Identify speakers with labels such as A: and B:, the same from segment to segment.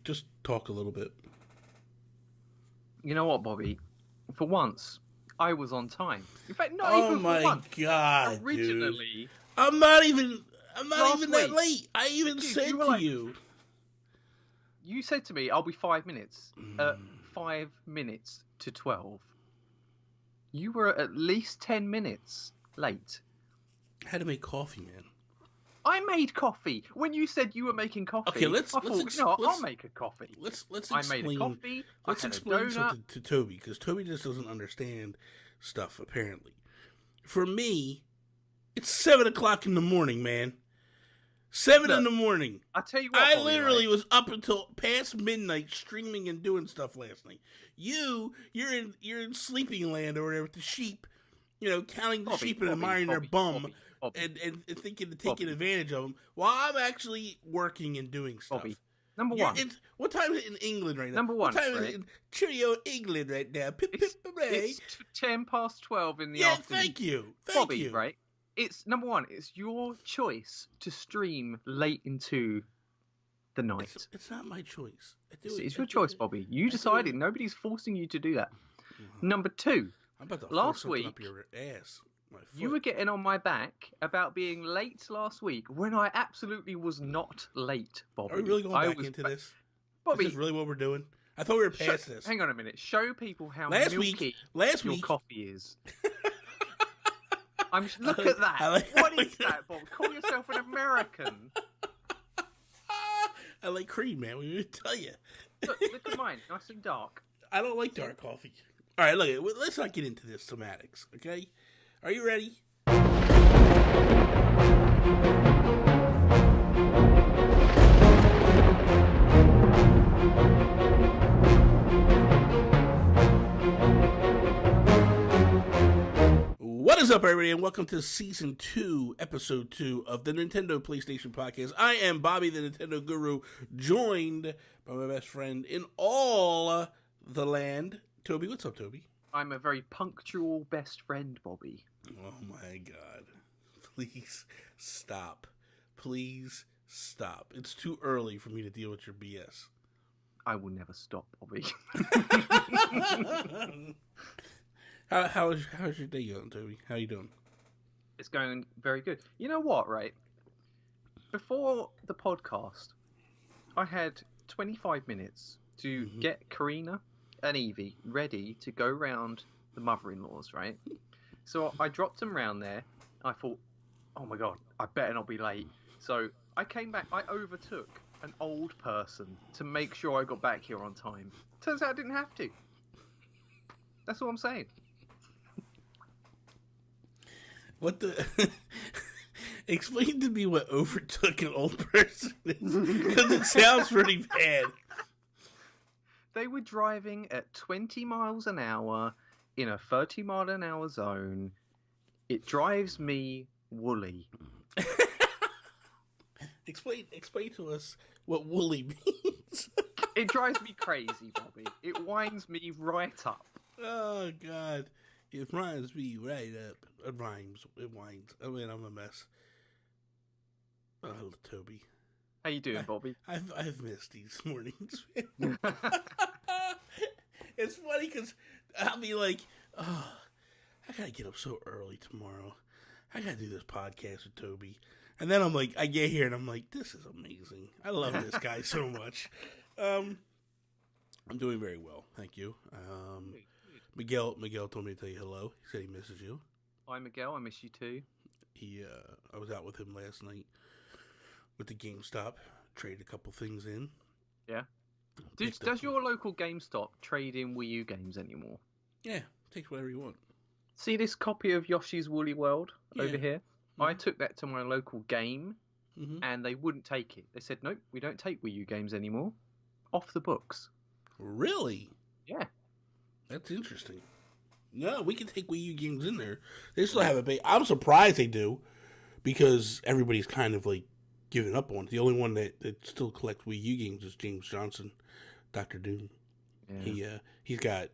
A: Just talk a little bit.
B: You know what, Bobby? For once, I was on time. In fact, not
A: Oh
B: even for
A: my
B: once.
A: god,
B: Originally,
A: dude. I'm not even that
B: week.
A: late. I even
B: Dude,
A: said
B: you were
A: to
B: like-
A: you.
B: You said to me, I'll be 5 minutes. 5 minutes to 12. You were at least 10 minutes late.
A: I had to make coffee, man.
B: I made coffee. When you said you were making coffee,
A: Okay,
B: I'll make a coffee.
A: Let's
B: I
A: explain.
B: made a coffee.
A: Let's
B: I had
A: explain
B: a donut.
A: something to Toby, because Toby just doesn't understand stuff. Apparently, for me, it's 7 o'clock in the morning, man. 7 in the morning.
B: I tell you what,
A: I
B: Bobby,
A: literally
B: right?
A: was up until past midnight streaming and doing stuff last night. You're in sleeping land or whatever with the sheep, counting the sheep and admiring their bum.
B: Bobby.
A: And thinking of taking advantage of them, while I'm actually working and doing stuff.
B: Bobby, number one.
A: What time is it in England right now?
B: Number one,
A: what time
B: right?
A: is it in Cheerio, England right now?
B: It's 10 past 12 in the
A: yeah,
B: afternoon.
A: thank you.
B: Bobby, right? It's number one. It's your choice to stream late into the night.
A: It's not my choice.
B: It's your choice, Bobby. You decided. Nobody's forcing you to do that. Number two.
A: I'm about to
B: last
A: force
B: week,
A: up your ass.
B: You were getting on my back about being late last week when I absolutely was not late, Bobby.
A: Are we really going back into this?
B: Bobby,
A: is this really what we're doing? I thought we were past this.
B: Hang on a minute. Show people how
A: last
B: milky
A: week,
B: your coffee is. Look at that. What is that, Bob? Call yourself an American.
A: I like cream, man. We would tell you.
B: Look at mine. Nice and dark.
A: I don't like dark coffee. All right, look. Let's not get into this semantics, okay? Are you ready? What is up, everybody, and welcome to Season 2, Episode 2 of the Nintendo PlayStation Podcast. I am Bobby, the Nintendo Guru, joined by my best friend in all the land, Toby. What's up, Toby?
B: I'm a very punctual best friend, Bobby.
A: Oh my god. Please stop. Please stop. It's too early for me to deal with your BS.
B: I will never stop, Bobby.
A: How's your day going, Toby? How you doing?
B: It's going very good. You know what, right? Before the podcast, I had 25 minutes to get Karina and Evie ready to go round the mother-in-laws, right? So I dropped them round there. I thought, oh my god, I better not be late. So I came back. I overtook an old person to make sure I got back here on time. Turns out I didn't have to. That's all I'm saying.
A: What the... Explain to me what overtook an old person is, because it sounds pretty bad.
B: They were driving at 20 miles an hour in a 30 mile an hour zone. It drives me woolly.
A: Explain to us what woolly means.
B: It drives me crazy, Bobby. It winds me right up.
A: Oh, God. It winds me right up. It rhymes. It winds. I mean, I'm a mess. Oh, Toby.
B: How you doing, Bobby?
A: I've missed these mornings. It's funny because I'll be like, oh, I gotta get up so early tomorrow. I gotta do this podcast with Toby. And then I'm like, I get here and I'm like, this is amazing. I love this guy so much. I'm doing very well, thank you. Miguel told me to tell you hello. He said he misses you.
B: Hi, Miguel. I miss you too.
A: I was out with him last night with the GameStop. Traded a couple things in.
B: Yeah. Does your local GameStop trade in Wii U games anymore?
A: Yeah, take whatever you want.
B: See this copy of Yoshi's Woolly World over here?
A: Mm-hmm.
B: I took that to my local game, and they wouldn't take it. They said, nope, we don't take Wii U games anymore. Off the books.
A: Really?
B: Yeah.
A: That's interesting. No, we can take Wii U games in there. They still have it. I'm surprised they do, because everybody's kind of like giving up on it. The only one that still collects Wii U games is James Johnson, Dr. Doom. Yeah. He's got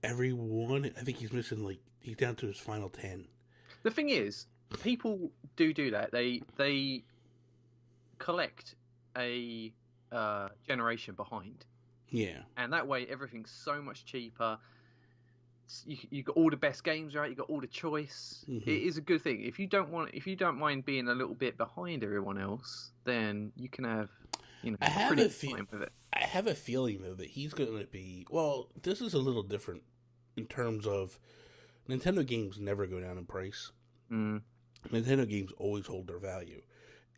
A: every one. I think he's missing he's down to his final 10.
B: The thing is, people do that. They collect a generation behind,
A: Yeah.
B: and that way everything's so much cheaper. You got all the best games, right? You got all the choice.
A: Mm-hmm.
B: It is a good thing. If you don't mind being a little bit behind everyone else, then you can have,
A: I
B: a
A: have
B: pretty
A: a
B: good time with it.
A: I have a feeling though that he's going to be well. This is a little different in terms of Nintendo games never go down in price.
B: Mm.
A: Nintendo games always hold their value,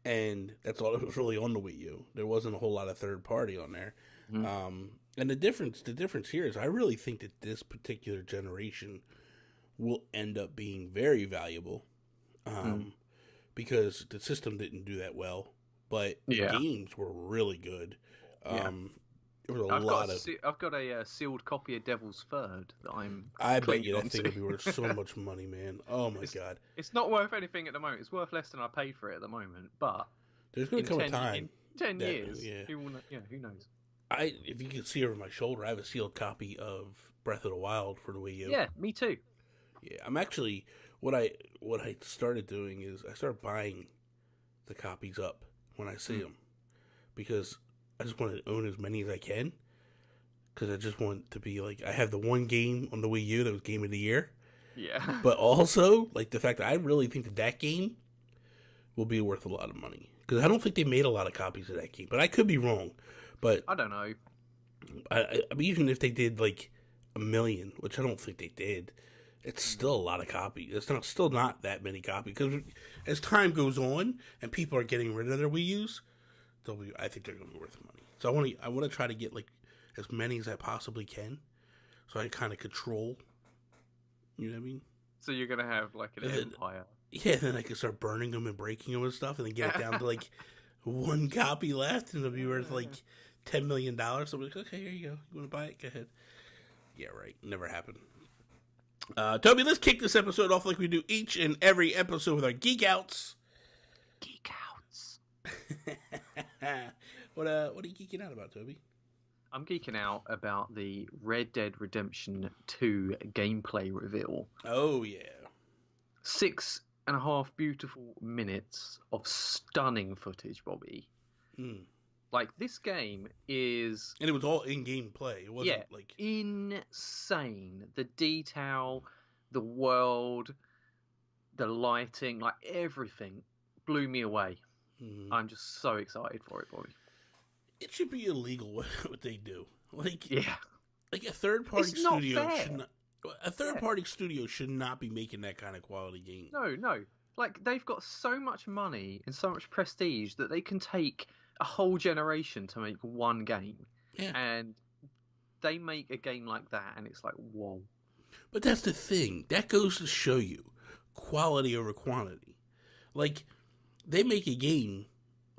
A: and that's all that was really on the Wii U. There wasn't a whole lot of third party on there.
B: Mm.
A: And the difference here is I really think that this particular generation will end up being very valuable, because the system didn't do that well, but the
B: Yeah.
A: games were really good.
B: Yeah.
A: There was
B: I've got a sealed copy of Devil's Third that
A: I bet
B: clinging
A: you that
B: onto.
A: thing would be worth so much money, man. Oh my god.
B: It's not worth anything at the moment. It's worth less than I paid for it at the moment. But
A: There's going to come a
B: in
A: time.
B: 10
A: that-
B: years,
A: yeah.
B: who knows?
A: If you can see over my shoulder, I have a sealed copy of Breath of the Wild for the Wii U.
B: Yeah, me too.
A: Yeah, I'm actually what I started doing is I started buying the copies up when I see them, because I just want to own as many as I can, because I just want to be like, I have the one game on the Wii U that was Game of the Year,
B: Yeah.
A: but also like the fact that I really think that game will be worth a lot of money, because I don't think they made a lot of copies of that game, but I could be wrong. But
B: I don't know.
A: I mean, even if they did like 1 million, which I don't think they did, it's still a lot of copies. It's still not that many copies, because as time goes on and people are getting rid of their Wii U's, I think they're going to be worth money. So I want to try to get like as many as I possibly can, so I kind of control. You know what I mean?
B: So you're gonna have like an empire.
A: Yeah, then I can start burning them and breaking them and stuff, and then get it down to like one copy left, and it'll be worth like $10 million. So I'm like, okay, here you go. You want to buy it? Go ahead. Yeah, right. Never happened. Toby, let's kick this episode off like we do each and every episode with our Geek Outs.
B: Geek Outs.
A: What are you geeking out about, Toby?
B: I'm geeking out about the Red Dead Redemption 2 gameplay reveal.
A: Oh, yeah.
B: 6.5 beautiful minutes of stunning footage, Bobby. Like, this game is...
A: And it was all in-game play. It wasn't like...
B: insane. The detail, the world, the lighting, like, everything blew me away. I'm just so excited for it, Bobby.
A: It should be illegal what they do. Like,
B: yeah.
A: Like a third-party
B: It's not
A: studio
B: fair.
A: should not... A third-party studio should not be making that kind of quality game.
B: No. Like, they've got so much money and so much prestige that they can take a whole generation to make one game.
A: Yeah.
B: And they make a game like that, and it's like, whoa.
A: But that's the thing. That goes to show you quality over quantity. Like, they make a game,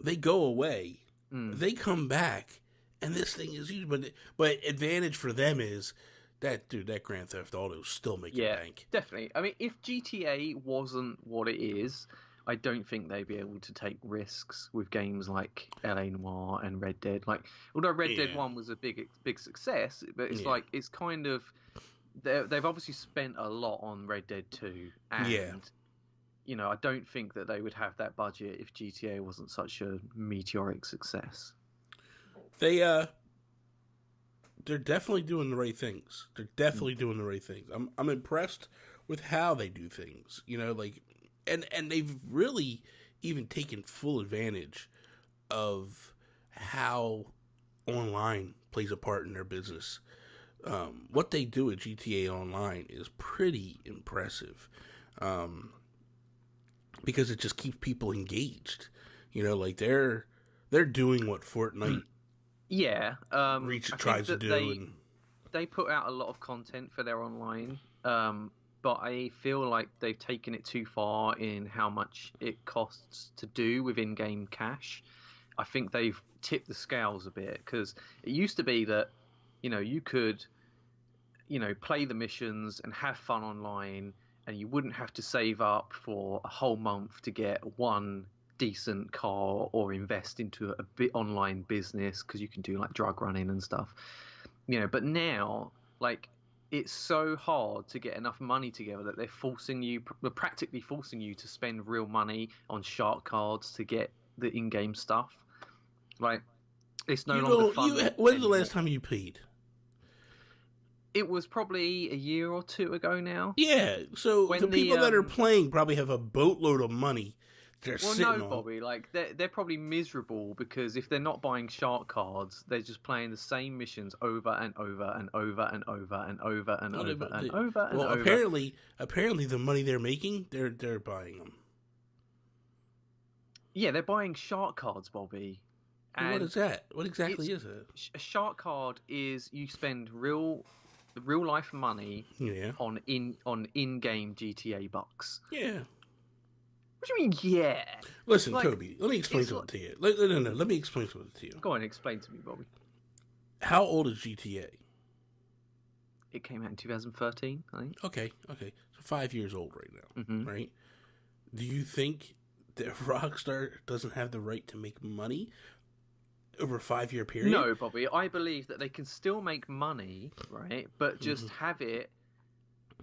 A: they go away, they come back, and this thing is huge. But advantage for them is that Grand Theft Auto is still making bank.
B: Definitely. I mean, if GTA wasn't what it is, I don't think they'd be able to take risks with games like LA Noire and Red Dead. Like, although Red Dead 1 was a big success, but it's like, it's kind of... They've obviously spent a lot on Red Dead 2, and, you know, I don't think that they would have that budget if GTA wasn't such a meteoric success.
A: They're definitely doing the right things. I'm impressed with how they do things. You know, like, and they've really even taken full advantage of how online plays a part in their business. What they do at GTA Online is pretty impressive, because it just keeps people engaged. You know, like they're doing what Fortnite tries to do.
B: They put out a lot of content for their online, but I feel like they've taken it too far in how much it costs to do with in-game cash. I think they've tipped the scales a bit, because it used to be that, you know, you could, you know, play the missions and have fun online, and you wouldn't have to save up for a whole month to get one decent car or invest into a bit online business, because you can do like drug running and stuff, you know. But now, like, it's so hard to get enough money together that they're practically forcing you to spend real money on shark cards to get the in-game stuff. Like, It's no longer fun.
A: When's the last time you peed?
B: It was probably a year or two ago now.
A: Yeah, so
B: When
A: the people
B: the,
A: that are playing probably have a boatload of money they're
B: Well,
A: sitting
B: no,
A: on.
B: Bobby. Like they're probably miserable because if they're not buying shark cards, they're just playing the same missions over and over and over and over and over and over and over and over.
A: Apparently, the money they're making, they're buying them.
B: Yeah, they're buying shark cards, Bobby.
A: And what is that? What exactly is it?
B: A shark card is you spend real life money on in-game GTA bucks.
A: Yeah.
B: What do you mean, yeah?
A: Listen, Toby, let me explain something to you. No, let me explain something to you.
B: Go on, explain to me, Bobby.
A: How old is GTA?
B: It came out in 2013, I think.
A: Okay. So 5 years old right now, right? Do you think that Rockstar doesn't have the right to make money over a 5-year period?
B: No, Bobby. I believe that they can still make money, right? But just have it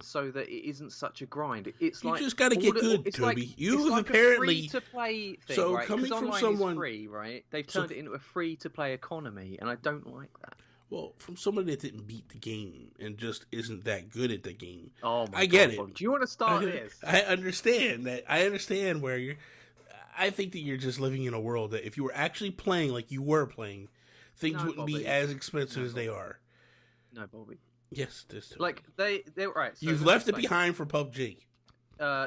B: so that it isn't such a grind. It's
A: you
B: like
A: just got to get good, Toby. You've apparently
B: a free-to-play thing,
A: so
B: right?
A: coming from someone
B: is free, right? They've turned it into a free-to-play economy, and I don't like that.
A: Well, from someone that didn't beat the game and just isn't that good at the game,
B: I
A: get it.
B: Bobby. Do you want to start this?
A: I understand that. I understand where you're. I think that you're just living in a world that if you were actually playing like you were playing, things wouldn't be as expensive as they are.
B: No, Bobby.
A: Yes, this too.
B: Like they right. So
A: you've left it behind for PUBG.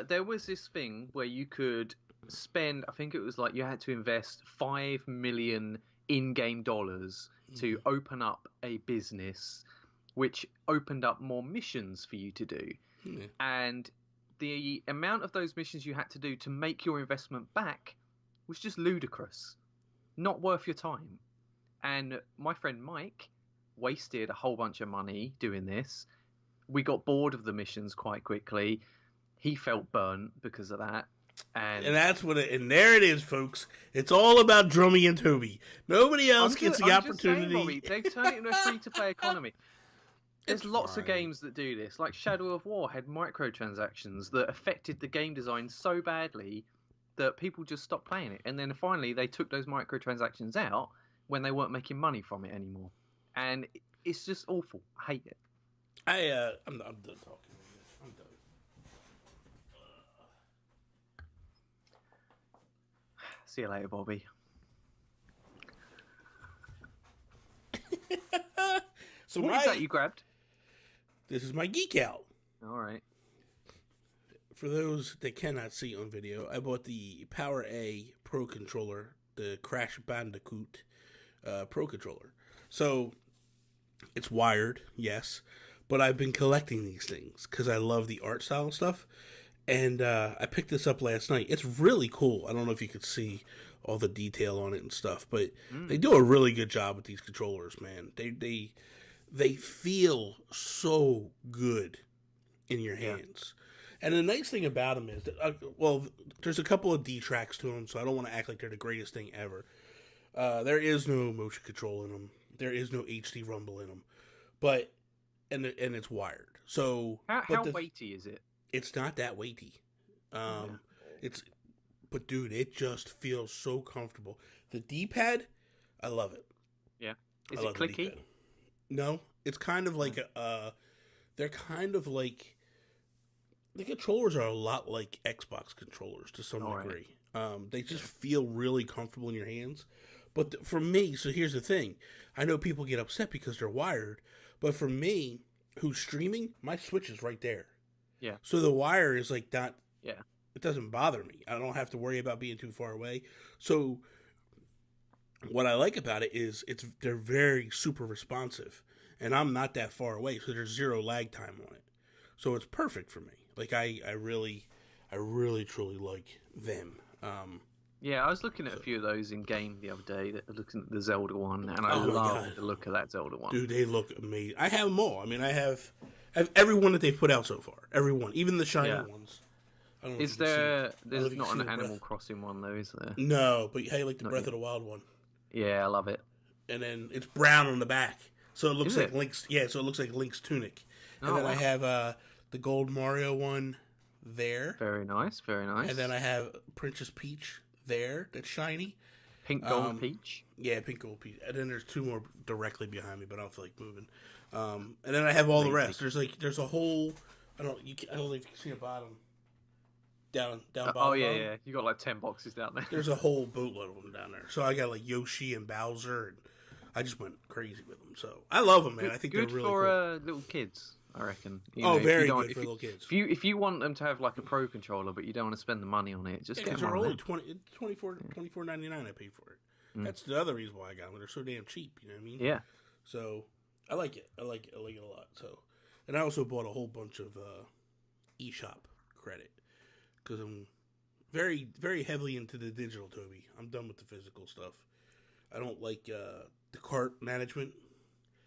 B: There was this thing where you could spend. I think it was like you had to invest $5 million in-game dollars to open up a business, which opened up more missions for you to do, and the amount of those missions you had to do to make your investment back was just ludicrous, not worth your time. And my friend Mike wasted a whole bunch of money doing this. We got bored of the missions quite quickly. He felt burnt because of that. And that's
A: what and there it is, folks. It's all about Drummy and Toby. Nobody else gets the opportunity.
B: Just saying, Bobby, they've turned it into a free-to-play economy. There's lots of games that do this. Like Shadow of War had microtransactions that affected the game design so badly that people just stopped playing it. And then finally they took those microtransactions out when they weren't making money from it anymore. And it's just awful. I hate it.
A: I'm done talking. I'm done.
B: See you later, Bobby.
A: So
B: what is that you grabbed?
A: This is my Geek Out.
B: All right.
A: For those that cannot see on video, I bought the Power A Pro Controller, the Crash Bandicoot Pro Controller. So, it's wired, yes, but I've been collecting these things because I love the art style and stuff. And I picked this up last night. It's really cool. I don't know if you could see all the detail on it and stuff, but they do a really good job with these controllers, man. They feel so good in your hands. And the nice thing about them is that, there's a couple of detracts to them, so I don't want to act like they're the greatest thing ever. There is no motion control in them. There is no HD rumble in them, and it's wired. So
B: how weighty is it?
A: It's not that weighty. But dude, it just feels so comfortable. The D-pad, I love it.
B: Yeah. Is it clicky?
A: No, it's kind of like they're kind of like, the controllers are a lot like Xbox controllers to some degree. Right. They just feel really comfortable in your hands. But for me, so here's the thing. I know people get upset because they're wired, but for me, who's streaming, my Switch is right there.
B: Yeah.
A: So the wire is like not.
B: Yeah.
A: It doesn't bother me. I don't have to worry about being too far away. So what I like about it is they're very super responsive, and I'm not that far away, so there's zero lag time on it. So it's perfect for me. Like I really truly like them.
B: Yeah, I was looking at a few of those in game the other day. Looking at the Zelda one, and I love the look of that Zelda one.
A: Dude, they look amazing. I have them all. I mean, I have every one that they've put out so far. Every one, even the shiny ones. I don't know
B: is there? There's not an Animal Crossing one though, is there?
A: No, but hey, like the Breath of the Wild one.
B: Yeah, I love it.
A: And then it's brown on the back, so it looks like Link's. Yeah, so it looks like Link's tunic. And then I have the gold Mario one there.
B: Very nice, very nice.
A: And then I have Princess Peach there, that's shiny.
B: Pink Gold Peach.
A: Yeah, Pink Gold Peach. And then there's 2 more directly behind me, but I don't feel like moving. And then I have all the rest. There's a whole. I don't know if you can see the bottom. Down bottom.
B: Oh yeah. You got like 10 boxes down there.
A: There's a whole boatload of them down there. So I got like Yoshi and Bowser, and I just went crazy with them. So I love them, man. I think they're really
B: for
A: cool.
B: little kids, I reckon.
A: Very good for little kids.
B: If you want them to have like a pro controller, but you don't want to spend the money on it, just get them.
A: They're only $24.99. I paid for it. That's the other reason why I got them. They're so damn cheap. You know what I mean?
B: Yeah.
A: So I like it. I like it a lot. So, and I also bought a whole bunch of eShop credit because I'm very, very heavily into the digital, Toby. I'm done with the physical stuff. I don't like the cart management.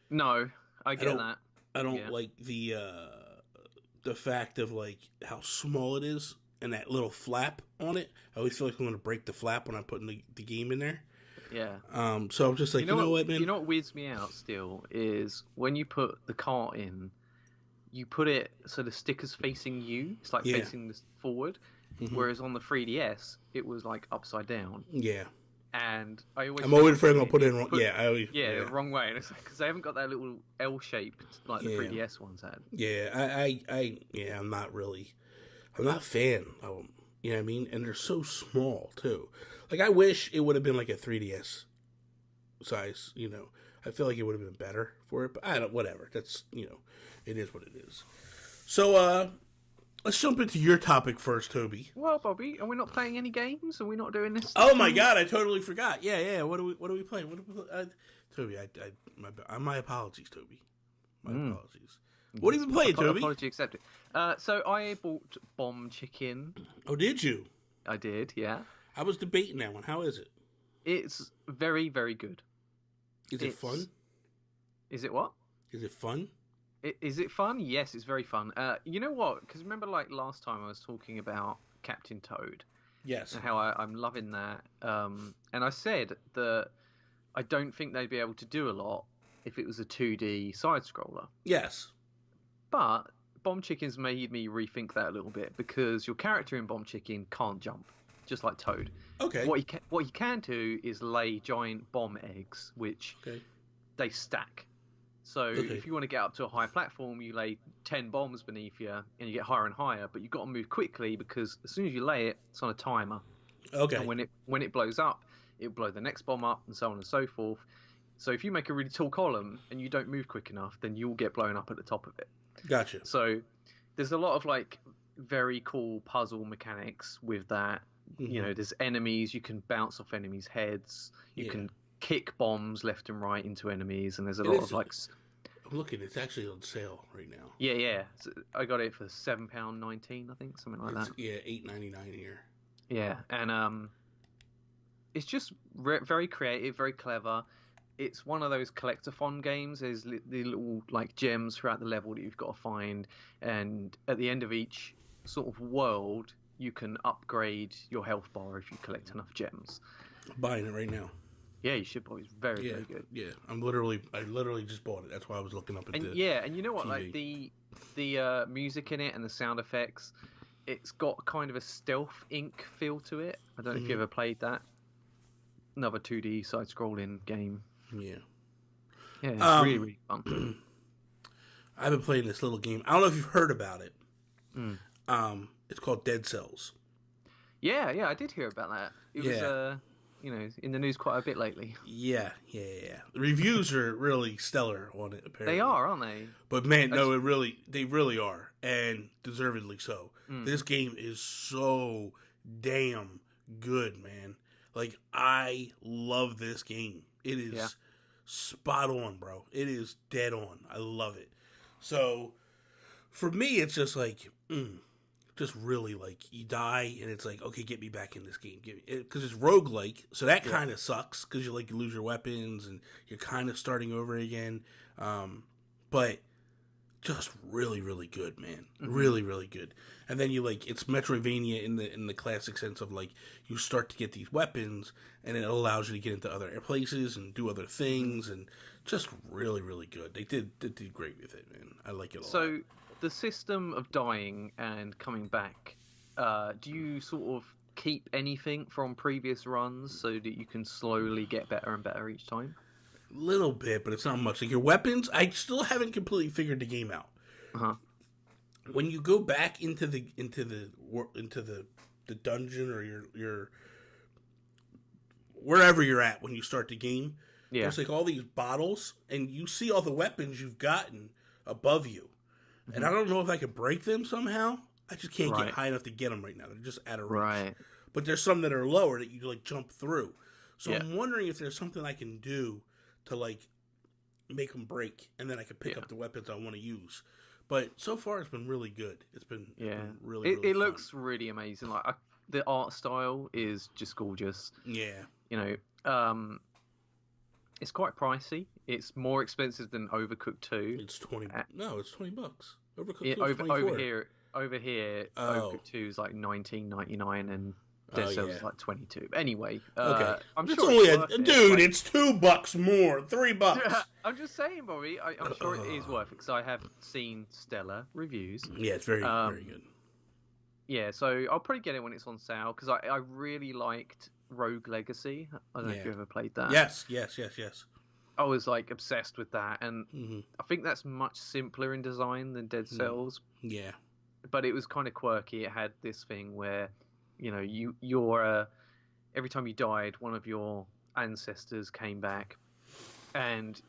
B: No, I get that.
A: I don't like the fact of like how small it is and that little flap on it. I always feel like I'm going to break the flap when I'm putting the game in there.
B: Yeah.
A: So I'm just like, you know what, man?
B: You know what weirds me out still is when you put the cart in, you put it so the sticker's facing you. It's like facing forward. Mm-hmm. Whereas on the 3DS, it was like upside down.
A: Yeah.
B: And I'm
A: always afraid I'll put it in wrong. The
B: wrong way. And it's because they haven't got that little L shape like the 3DS ones had.
A: Yeah, I'm not a fan of them. You know what I mean? And they're so small too. Like I wish it would have been like a 3DS size. You know, I feel like it would have been better for it. But whatever. That's it is what it is. So let's jump into your topic first, Toby.
B: Well, Bobby, are we not playing any games? Are we not doing this?
A: Oh my God, I totally forgot. Yeah. What are we playing? Toby, my apologies, Toby. My apologies. What have you been playing, Toby?
B: Apology accepted. So I bought Bomb Chicken.
A: Oh, did you?
B: I did, yeah.
A: I was debating that one. How is it?
B: It's very, very good.
A: Is it fun?
B: Is it what?
A: Is it fun?
B: Is it fun? Yes, it's very fun. You know what? Because remember, like last time I was talking about Captain Toad.
A: Yes.
B: And how I'm loving that. And I said that I don't think they'd be able to do a lot if it was a 2D side scroller.
A: Yes.
B: But Bomb Chicken's made me rethink that a little bit because your character in Bomb Chicken can't jump, just like Toad.
A: Okay.
B: What he can do is lay giant bomb eggs, which they stack. So if you want to get up to a high platform, you lay 10 bombs beneath you, and you get higher and higher. But you've got to move quickly because as soon as you lay it, it's on a timer.
A: Okay.
B: And when it blows up, it'll blow the next bomb up, and so on and so forth. So if you make a really tall column and you don't move quick enough, then you'll get blown up at the top of it.
A: Gotcha.
B: So there's a lot of like very cool puzzle mechanics with that. Mm-hmm. You know, there's enemies, you can bounce off enemies' heads, you can kick bombs left and right into enemies, and there's a lot of like.
A: I'm looking; it's actually on sale right now.
B: Yeah. So I got it for £7.19, I think, something like that.
A: Yeah, $8.99 here.
B: Yeah, and it's just very creative, very clever. It's one of those collectathon games. There's the little like gems throughout the level that you've got to find, and at the end of each sort of world, you can upgrade your health bar if you collect enough gems.
A: I'm buying it right now.
B: Yeah, you should. Boy, it's very good.
A: Yeah, I literally just bought it. That's why I was looking up at
B: and you know what?
A: TV.
B: Like the music in it and the sound effects, it's got kind of a Stealth Inc. feel to it. I don't know if you ever played that. Another 2D side-scrolling game.
A: Yeah.
B: Yeah, it's really, really fun.
A: I've been playing this little game. I don't know if you've heard about it. It's called Dead Cells.
B: Yeah, I did hear about that. It was, in the news quite a bit lately.
A: Yeah. The reviews are really stellar on it, apparently.
B: They are, aren't they?
A: But man, they really are, and deservedly so. This game is so damn good, man. Like, I love this game. It is spot on, bro. It is dead on. I love it. So, for me, it's just like, just really like, you die, and it's like, okay, get me back in this game. Because it's roguelike, so that kind of sucks, because you lose your weapons, and you're kind of starting over again. But just really, really good, man. Really, really good. And then it's Metroidvania in the classic sense of like you start to get these weapons, and it allows you to get into other places and do other things, and just really, really good. They did great with it, man. I like it a lot.
B: So the system of dying and coming back, do you sort of keep anything from previous runs so that you can slowly get better and better each time?
A: Little bit, but it's not much. Like your weapons, I still haven't completely figured the game out.
B: Uh-huh.
A: When you go back into the dungeon or your wherever you're at when you start the game, there's like all these bottles, and you see all the weapons you've gotten above you. Mm-hmm. And I don't know if I could break them somehow. I just can't get high enough to get them right now. They're just out of reach. Right. But there's some that are lower that you like jump through. So I'm wondering if there's something I can do to like make them break, and then I can pick up the weapons I want to use. But so far, it's been really good. It's been really. It
B: looks really amazing. Like the art style is just gorgeous.
A: Yeah.
B: You know, it's quite pricey. It's more expensive than Overcooked 2.
A: It's $20. No, it's $20. Overcooked 2 is $24.
B: Over here, Overcooked 2 is like $19.99 and Dead Cells is like $22. Anyway,
A: okay.
B: I'm
A: it's
B: sure
A: only
B: it's
A: dude. It's $2 more, $3.
B: I'm just saying, Bobby. I'm sure it is worth it because I have seen stellar reviews.
A: Yeah, it's very good.
B: Yeah, so I'll probably get it when it's on sale because I really liked Rogue Legacy. I don't know if you ever played that.
A: Yes.
B: I was like obsessed with that, and I think that's much simpler in design than Dead Cells.
A: Yeah,
B: but it was kind of quirky. It had this thing where, you know, you're every time you died, one of your ancestors came back, and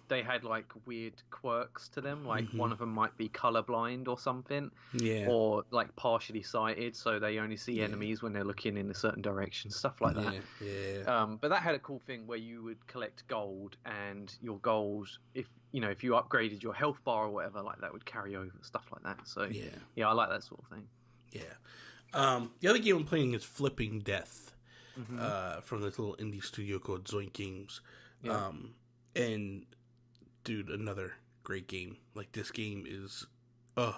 B: they had like weird quirks to them. Like one of them might be colorblind or something, or like partially sighted, so they only see enemies when they're looking in a certain direction, stuff like that. But that had a cool thing where you would collect gold, and your gold, if you upgraded your health bar or whatever, like that would carry over, stuff like that. So I like that sort of thing.
A: The other game I'm playing is Flipping Death, from this little indie studio called Zoink Games, and dude, another great game. Like, this game is so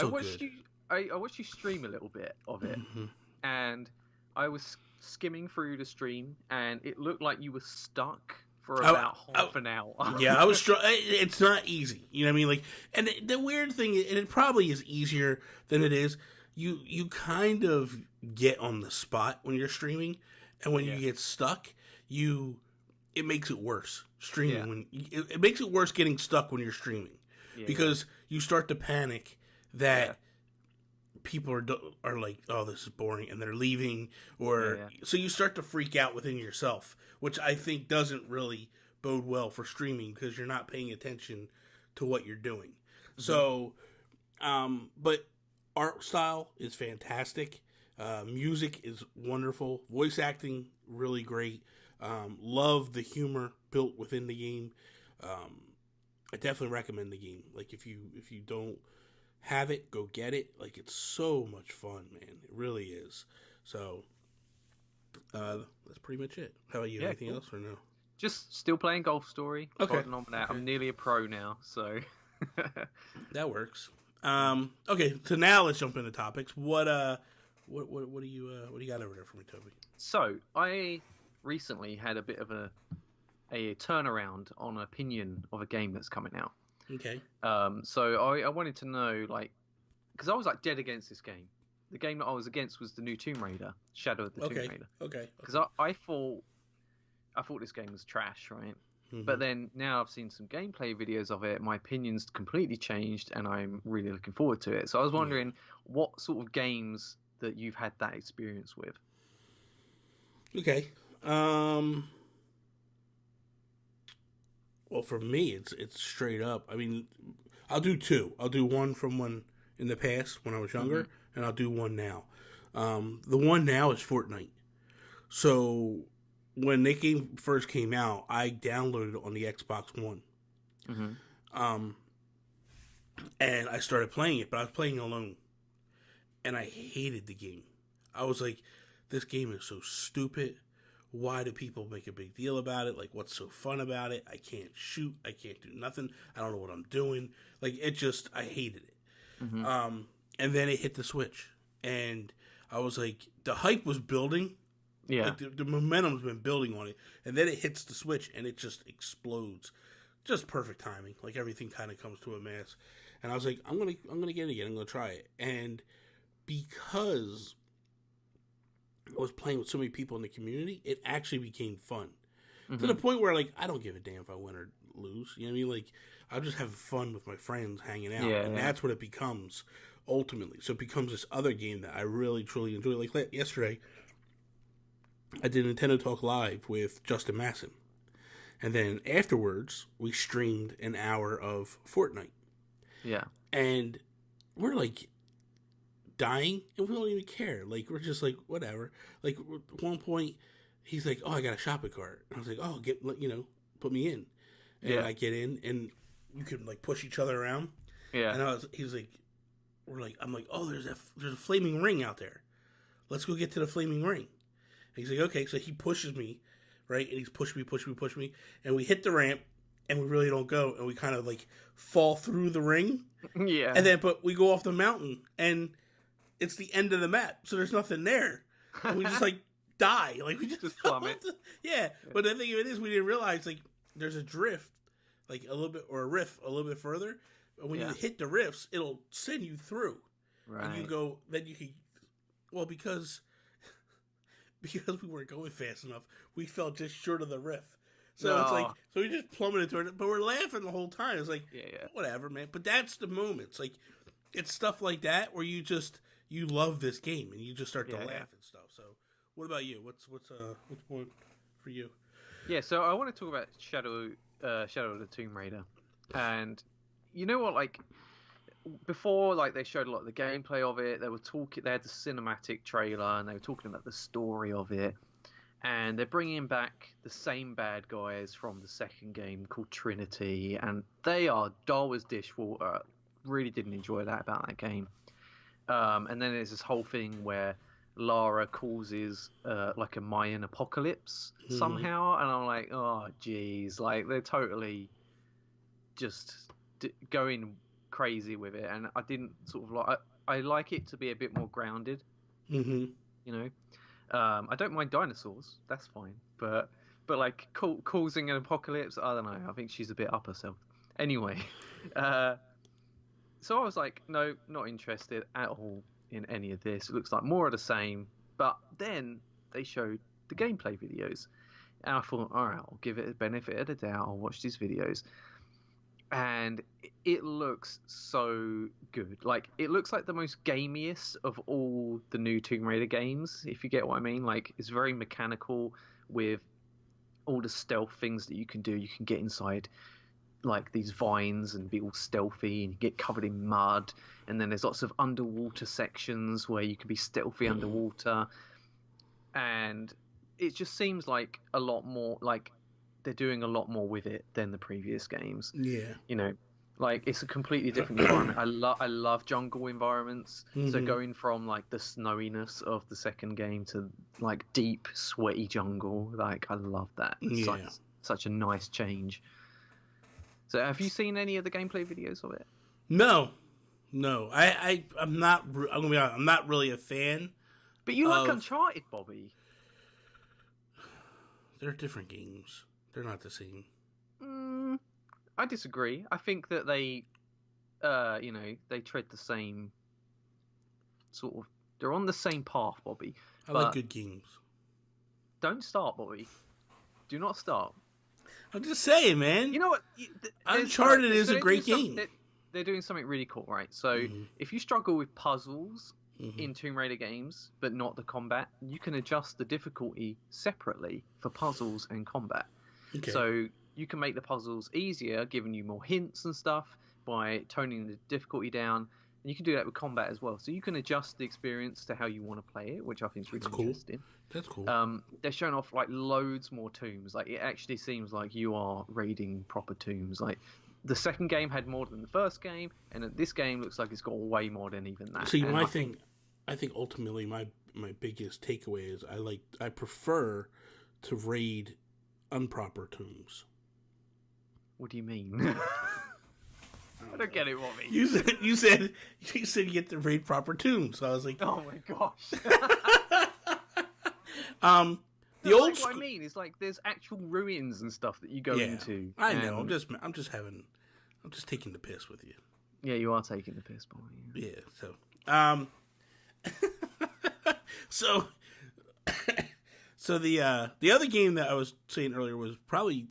A: good.
B: I watched you stream a little bit of it, and I was skimming through the stream, and it looked like you were stuck for about half an hour.
A: I was it's not easy, you know what I mean? Like, and the weird thing, and it probably is easier than it is, you kind of get on the spot when you're streaming, and when you get stuck, it makes it worse streaming. It makes it worse getting stuck when you're streaming, because you start to panic that people are like, oh, this is boring, and they're leaving, or so you start to freak out within yourself, which I think doesn't really bode well for streaming because you're not paying attention to what you're doing. So, but art style is fantastic. Music is wonderful. Voice acting really great. Love the humor built within the game. I definitely recommend the game. Like, if you don't have it, go get it. Like, it's so much fun, man. It really is. So that's pretty much it. How about you? Anything else or no?
B: Just still playing Golf Story.
A: Okay.
B: I'm nearly a pro now, so
A: that works. Okay, so now let's jump into topics. What do you got over there for me, Toby?
B: So I recently had a bit of a turnaround on an opinion of a game that's coming out.
A: Okay.
B: So I wanted to know, like, because I was like dead against this game. The game that I was against was the new Tomb Raider, Shadow of the Tomb Raider.
A: Okay.
B: Because I thought this game was trash, right? But then now I've seen some gameplay videos of it. My opinion's completely changed, and I'm really looking forward to it. So I was wondering what sort of games that you've had that experience with.
A: Okay. Well, for me, it's straight up. I mean, I'll do two. I'll do one from when in the past when I was younger, and I'll do one now. The one now is Fortnite. So when the game first came out, I downloaded it on the Xbox One. And I started playing it, but I was playing alone. And I hated the game. I was like, this game is so stupid. Why do people make a big deal about it? Like, what's so fun about it? I can't shoot. I can't do nothing. I don't know what I'm doing. Like, I hated it. And then it hit the Switch. And I was like, the hype was building.
B: Yeah.
A: Like the momentum's been building on it. And then it hits the Switch and it just explodes. Just perfect timing. Like, everything kind of comes to a mass. And I was like, I'm gonna get it again. I'm gonna try it. And because I was playing with so many people in the community, it actually became fun. To
B: Mm-hmm.
A: the point where, like, I don't give a damn if I win or lose. You know what I mean? Like, I'm just having fun with my friends, hanging out.
B: Yeah,
A: and
B: yeah.
A: that's what it becomes, ultimately. So it becomes this other game that I really, truly enjoy. Like, yesterday, I did Nintendo Talk Live with Justin Masson. And then afterwards, we streamed an hour of Fortnite.
B: Yeah.
A: And we're, like, dying, and we don't even care. Like, we're just like, whatever. Like, at one point, he's like, "Oh, I got a shopping cart." And I was like, "Oh, put me in." And
B: Yeah.
A: I get in, and you can like push each other around.
B: Yeah.
A: And he's like, I'm like, "Oh, there's a flaming ring out there. Let's go get to the flaming ring." And he's like, "Okay." So he pushes me, right? And he's push me, and we hit the ramp, and we really don't go, and we kind of like fall through the ring,
B: Yeah.
A: and but we go off the mountain, and it's the end of the map, so there's nothing there. And we just like die, like we just
B: plummet.
A: Yeah, but the thing of it is, we didn't realize like there's a drift, like a little bit, or a rift a little bit further. And when you hit the rifts, it'll send you through,
B: Right.
A: and you go. Then you can, well, because we weren't going fast enough, we fell just short of the rift. So it's like, so we just plummeted toward it, but we're laughing the whole time. It's like, whatever, man. But that's the moments, like it's stuff like that where you love this game and you just start to laugh and stuff. So, what about you? What's one for you?
B: Yeah, so I want to talk about Shadow of the Tomb Raider, and you know what? Like before, like they showed a lot of the gameplay of it. They had the cinematic trailer, and they were talking about the story of it. And they're bringing back the same bad guys from the second game called Trinity, and they are dull as dishwater. Really didn't enjoy that about that game. And then there's this whole thing where Lara causes like a Mayan apocalypse somehow, and I'm like, oh geez, like they're totally just going crazy with it, and I didn't sort of like. I like it to be a bit more grounded.
A: Mm-hmm.
B: You know, I don't mind dinosaurs, that's fine, but like causing an apocalypse, I don't know. I think she's a bit up herself. Anyway, so I was like, no, not interested at all in any of this. It looks like more of the same. But then they showed the gameplay videos, and I thought, all right, I'll give it a benefit of the doubt. I'll watch these videos, and it looks so good. Like it looks like the most gamiest of all the new Tomb Raider games, if you get what I mean. Like it's very mechanical with all the stealth things that you can do. You can get inside like these vines and be all stealthy, and you get covered in mud, and then there's lots of underwater sections where you can be stealthy underwater, and it just seems like a lot more, like they're doing a lot more with it than the previous games. You know, like it's a completely different environment. I love jungle environments. So going from like the snowiness of the second game to like deep sweaty jungle, like I love that. It's like such a nice change. So, have you seen any of the gameplay videos of it?
A: No. I'm not. I'm gonna be honest. I'm not really a fan.
B: But you like Uncharted, Bobby.
A: They're different games. They're not the same.
B: I disagree. I think that they, they tread the same sort of. They're on the same path, Bobby.
A: I like good games.
B: Don't start, Bobby. Do not start.
A: I'm just saying, man.
B: You know what?
A: Uncharted is a great game.
B: They're doing something really cool, right? So if you struggle with puzzles in Tomb Raider games, but not the combat, you can adjust the difficulty separately for puzzles and combat. Okay. So you can make the puzzles easier, giving you more hints and stuff by toning the difficulty down. And you can do that with combat as well. So you can adjust the experience to how you want to play it, which I think is really interesting.
A: That's cool.
B: They're showing off like loads more tombs. Like it actually seems like you are raiding proper tombs. Like the second game had more than the first game, and this game looks like it's got way more than even that.
A: See, I think ultimately my biggest takeaway is I prefer to raid improper tombs.
B: What do you mean? I don't get it, Bobby.
A: You said you get to raid proper tombs. So I was like,
B: oh my gosh.
A: The old
B: what I mean is like there's actual ruins and stuff that you go into.
A: I know. I'm just taking the piss with you.
B: Yeah, you are taking the piss, Bobby.
A: Yeah. So, so So the other game that I was saying earlier was probably,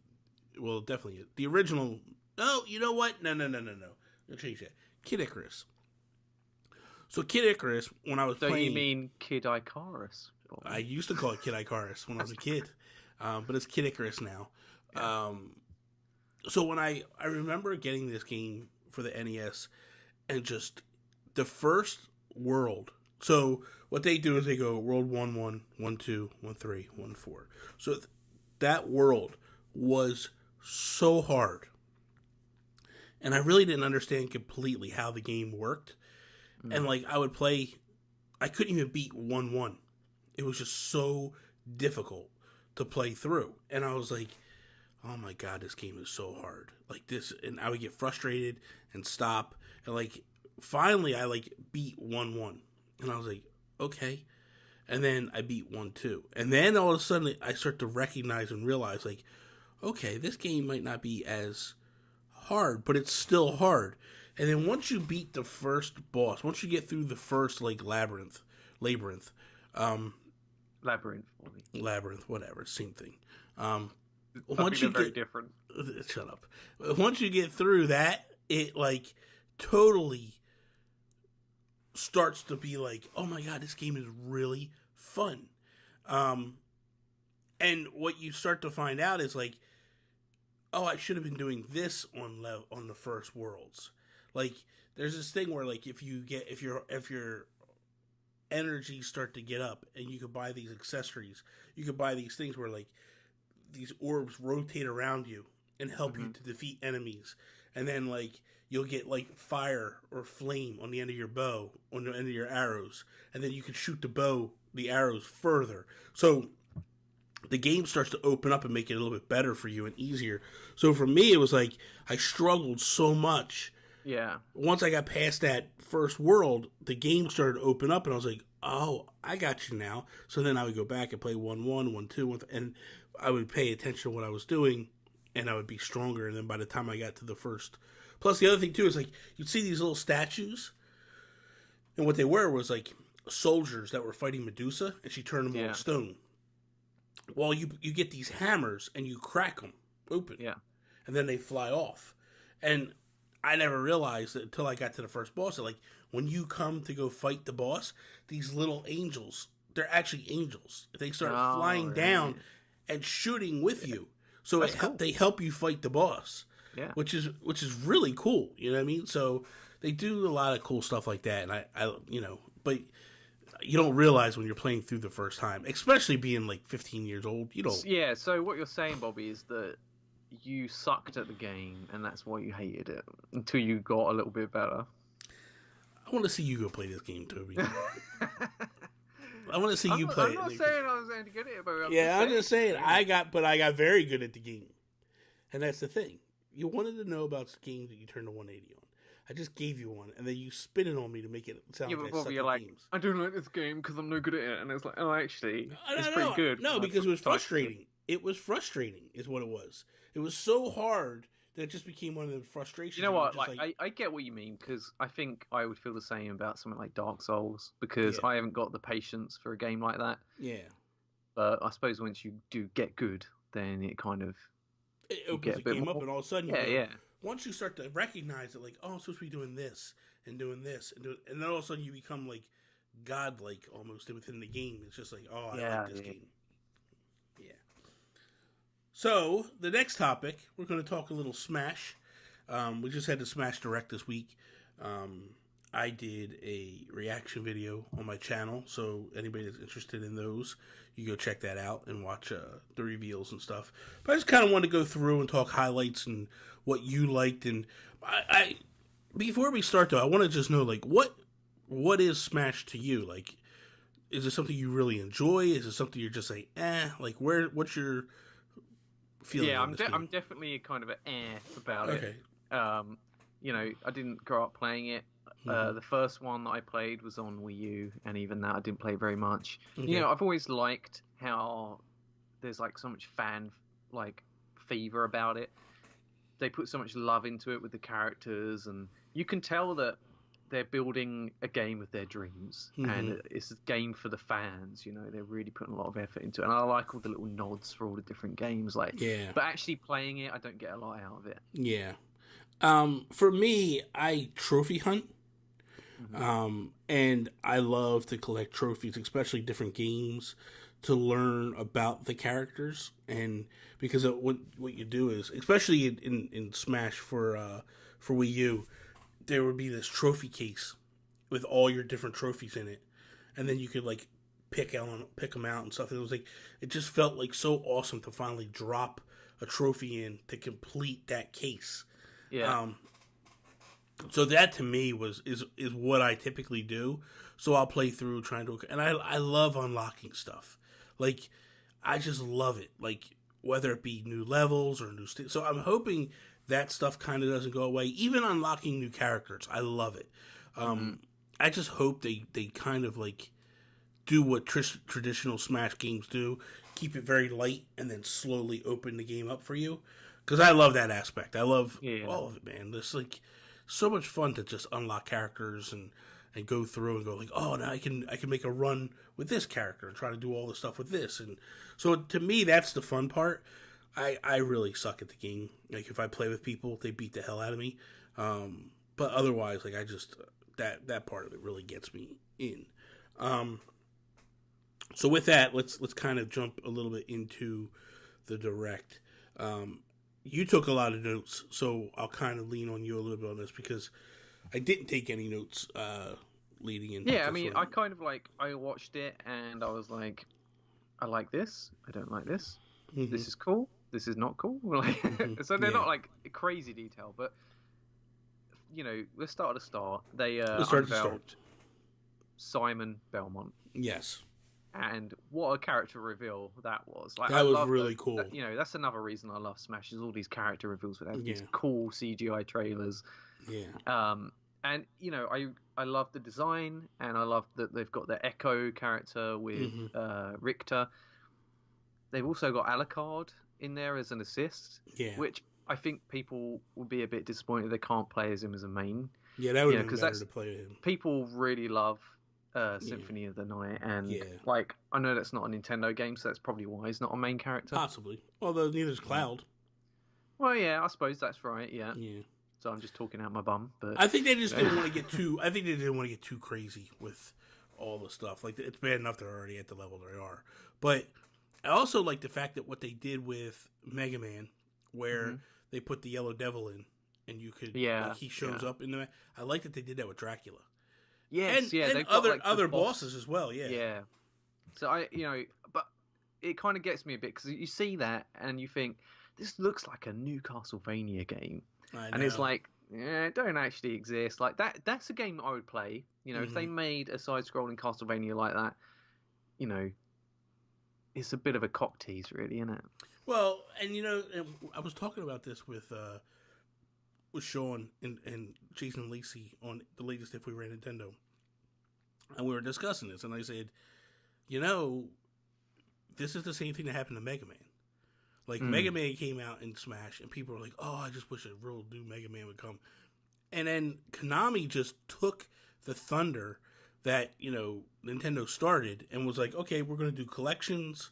A: well, definitely the original. Oh, you know what? No. I'll change that. Kid Icarus. So Kid Icarus, when I was
B: Don't
A: playing,
B: you mean Kid Icarus?
A: I used to call it Kid Icarus when I was a kid, but it's Kid Icarus now.
B: Yeah.
A: So when I remember getting this game for the NES, and just the first world. So what they do is they go world 1-1, 1-2, 1-3, 1-4. So that world was so hard, and I really didn't understand completely how the game worked. And like I would play, I couldn't even beat 1-1. It was just so difficult to play through, and I was like, oh my god, this game is so hard. Like this, and I would get frustrated and stop, and like finally I like beat 1-1, and I was like, okay. And then I beat 1-2, and then all of a sudden I start to recognize and realize, like, okay, this game might not be as hard, but it's still hard. And then once you beat the first boss, once you get through the first like labyrinth, whatever, same thing. Once you
B: very
A: get
B: different.
A: Shut up. Once you get through that, it like totally starts to be like, oh my god, this game is really fun. And what you start to find out is like, oh, I should have been doing this on the first worlds. Like there's this thing where like if your energies start to get up, and you could buy these accessories, you could buy these things where like these orbs rotate around you and help you to defeat enemies, and then like you'll get like fire or flame on the end of your bow, on the end of your arrows, and then you can shoot the arrows further. So the game starts to open up and make it a little bit better for you and easier. So for me, it was like I struggled so much.
B: Yeah.
A: Once I got past that first world, the game started to open up, and I was like, oh, I got you now. So then I would go back and play 1-1, 1-2, and I would pay attention to what I was doing, and I would be stronger. And then by the time I got to the first... Plus, the other thing, too, is like, you'd see these little statues, and what they were was like soldiers that were fighting Medusa, and she turned them all to stone. Well, you get these hammers, and you crack them open.
B: Yeah.
A: And then they fly off. And I never realized it until I got to the first boss that, like, when you come to go fight the boss, these little angels, they're actually angels. They start flying down and shooting with you. So they help you fight the boss.
B: Yeah.
A: Which is really cool. You know what I mean? So they do a lot of cool stuff like that. And I but you don't realize when you're playing through the first time, especially being like 15 years old, you don't.
B: Yeah, so what you're saying, Bobby, is that you sucked at the game, and that's why you hated it, until you got a little bit better.
A: I want to see you go play this game, Toby. I want to see you play it.
B: I'm not saying I was any good at it, but
A: I'm just saying I got very good at the game, and that's the thing. You wanted to know about games that you turn to 180 on. I just gave you one, and then you spin it on me to make it sound like I suck at games.
B: I don't like this game because I'm no good at it, and it's like, oh, actually, it's pretty good.
A: No, because it was frustrating. It was frustrating, is what it was. It was so hard that it just became one of the frustrations.
B: You know what? I get what you mean, because I think I would feel the same about something like Dark Souls, because I haven't got the patience for a game like that.
A: Yeah.
B: But I suppose once you do get good, then it kind of...
A: It opens the game up, and all of a sudden once you start to recognize it, like, oh, I'm supposed to be doing this, and doing this, and then all of a sudden you become, like, godlike almost within the game. It's just like, oh, I like this game. Yeah. So, the next topic, we're going to talk a little Smash. We just had the Smash Direct this week. I did a reaction video on my channel, so anybody that's interested in those, you go check that out and watch the reveals and stuff. But I just kind of wanted to go through and talk highlights and what you liked. And I before we start, though, I want to just know, like, what is Smash to you? Like, is it something you really enjoy? Is it something you're just like, like, what's your feeling?
B: Yeah, I'm definitely kind of an about it. You know, I didn't grow up playing it. The first one that I played was on Wii U, and even that I didn't play very much. Okay. You know, I've always liked how there's like so much fan fever about it. They put so much love into it with the characters, and you can tell that they're building a game of their dreams, and it's a game for the fans. They're really putting a lot of effort into it, and I like all the little nods for all the different games. But actually playing it, I don't get a lot out of it.
A: Yeah. For me, I trophy hunt. And I love to collect trophies, especially different games, to learn about the characters. And because what you do is, especially in Smash for Wii U, there would be this trophy case with all your different trophies in it, and then you could pick them out and stuff. It just felt like so awesome to finally drop a trophy in to complete that case.
B: Yeah.
A: So that to me is what I typically do. So I'll play through trying to, and I love unlocking stuff. I just love it. Whether it be new levels or new so I'm hoping that stuff kind of doesn't go away. Even unlocking new characters, I love it. I just hope they kind of do what traditional Smash games do, keep it very light, and then slowly open the game up for you. Because I love that aspect. I love all of it, man. There's so much fun to just unlock characters and go through and go oh, now I can make a run with this character and try to do all the stuff with this. And so to me, that's the fun part. I really suck at the game. If I play with people, they beat the hell out of me. But otherwise, I just that part of it really gets me in. So with that, let's kind of jump a little bit into the Direct. You took a lot of notes, so I'll kind of lean on you a little bit on this because I didn't take any notes leading in.
B: Yeah, I mean, I kind of I watched it and I was like, I like this, I don't like this. This is cool, this is not cool. So they're not crazy detail, but let's start at the start. They unveiled Simon Belmont.
A: Yes.
B: And what a character reveal that was!
A: That was really cool.
B: That's another reason I love Smash is all these character reveals with these cool CGI trailers.
A: Yeah.
B: And I love the design, and I love that they've got the Echo character with Richter. They've also got Alucard in there as an assist, which I think people would be a bit disappointed they can't play as him as a main.
A: Yeah, that would be better to play him.
B: People really love Symphony of the Night, and I know that's not a Nintendo game, so that's probably why he's not a main character.
A: Possibly, although neither's Cloud.
B: Well, yeah, I suppose that's right. Yeah. So I'm just talking out my bum, but
A: I think they just didn't want to get too. I think they didn't want to get too crazy with all the stuff. It's bad enough they're already at the level they are, but I also like the fact that what they did with Mega Man, where they put the Yellow Devil in, and you could he shows up in the. I like that they did that with Dracula.
B: Yes,
A: and other bosses as well. Yeah.
B: So but it kind of gets me a bit because you see that and you think this looks like a new Castlevania game, and it's it don't actually exist. That's a game that I would play. If they made a side-scrolling Castlevania like that, it's a bit of a cock tease, really, isn't it?
A: Well, and I was talking about this with Sean and Jason Lacey on the latest If We Ran Nintendo. And we were discussing this, and I said, this is the same thing that happened to Mega Man. Mega Man came out in Smash, and people were like, oh, I just wish a real new Mega Man would come. And then Konami just took the thunder that, Nintendo started and was like, okay, we're going to do collections.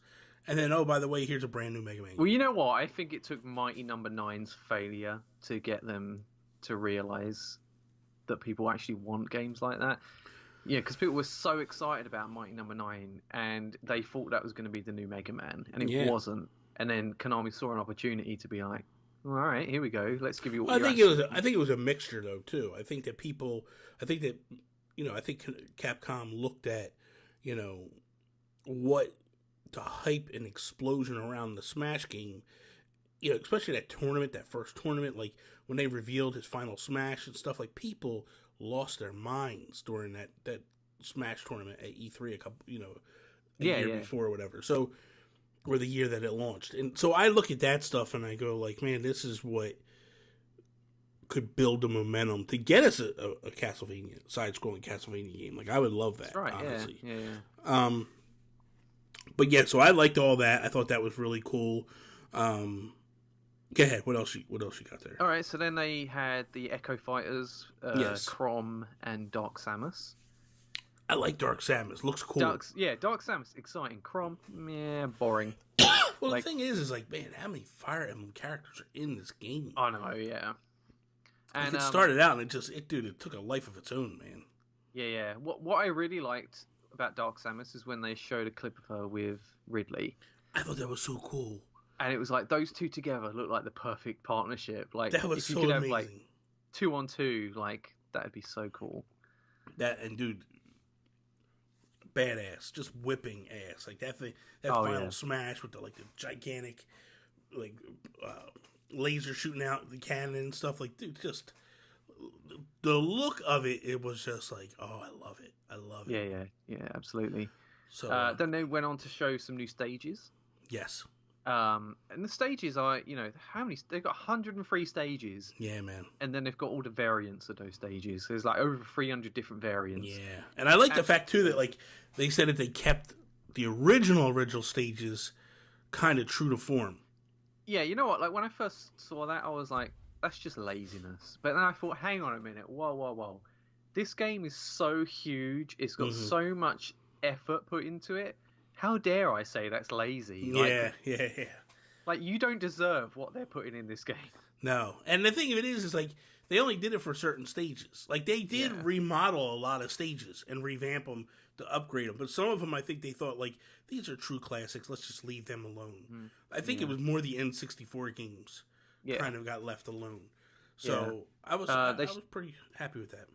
A: And then, oh, by the way, here's a brand new Mega Man game.
B: Well, you know what? I think it took Mighty Number 9's failure to get them to realize that people actually want games like that. Yeah, because people were so excited about Mighty Number 9, and they thought that was going to be the new Mega Man, and it wasn't. And then Konami saw an opportunity to be like, all right, here we go. Let's give you what
A: I think it was a mixture, though, too. I think Capcom looked at, what to hype an explosion around the Smash game, especially that first tournament, when they revealed his final Smash and stuff, people lost their minds during that Smash tournament at E3 a couple, a year before or whatever. So, or the year that it launched. And so I look at that stuff and I go man, this is what could build the momentum to get us a Castlevania, side-scrolling Castlevania game. I would love that,
B: right,
A: honestly.
B: Yeah.
A: But yeah, so I liked all that. I thought that was really cool. Go ahead. What else you got there?
B: All right, so then they had the Echo Fighters,
A: Yes.
B: Crom, and Dark Samus.
A: I like Dark Samus. Looks cool.
B: Dark Samus, exciting. Crom, yeah, boring.
A: Well, the thing is like, man, how many Fire Emblem characters are in this game?
B: I know, yeah.
A: And it started out, and it took a life of its own, man.
B: Yeah. What I really liked about Dark Samus is when they showed a clip of her with Ridley.
A: I thought that was so cool.
B: And it was like those two together looked like the perfect partnership. Like
A: that was
B: if you
A: so
B: could
A: amazing.
B: have like 2-on-2, like that'd be so cool.
A: That and dude, badass, just whipping ass like that thing. That final smash with the gigantic laser shooting out the cannon and stuff. Like, dude, just the look of it. It was just like, oh, I love it. I love it.
B: Yeah, absolutely.
A: So
B: then they went on to show some new stages.
A: Yes.
B: And the stages are, how many? They've got 103 stages.
A: Yeah, man.
B: And then they've got all the variants of those stages. There's like over 300 different variants.
A: Yeah, and I like the fact too that like they said that they kept the original stages kind of true to form.
B: Yeah, you know what? Like when I first saw that, I was like, that's just laziness. But then I thought, hang on a minute, whoa. This game is so huge. It's got so much effort put into it. How dare I say that's lazy?
A: Yeah.
B: Like, you don't deserve what they're putting in this game.
A: No. And the thing of it is like, they only did it for certain stages. Like, they did remodel a lot of stages and revamp them to upgrade them. But some of them, I think they thought, like, these are true classics. Let's just leave them alone. I think it was more the N64 games kind of got left alone. So, I was pretty happy with that.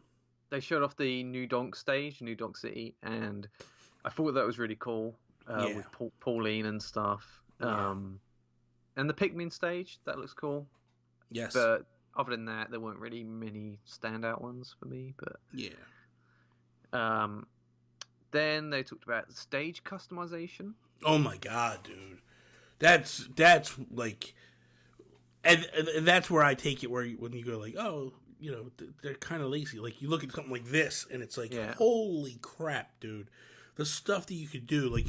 B: They showed off the New Donk stage, New Donk City, and I thought that was really cool. With Pauline and stuff. And the Pikmin stage, that looks cool.
A: Yes.
B: But other than that, there weren't really many standout ones for me. But then they talked about stage customization.
A: Oh my god, dude. That's like... And that's where I take it, when you go like, oh, they're kind of lazy. Like, you look at something like this, and it's like, holy crap, dude. The stuff that you could do, like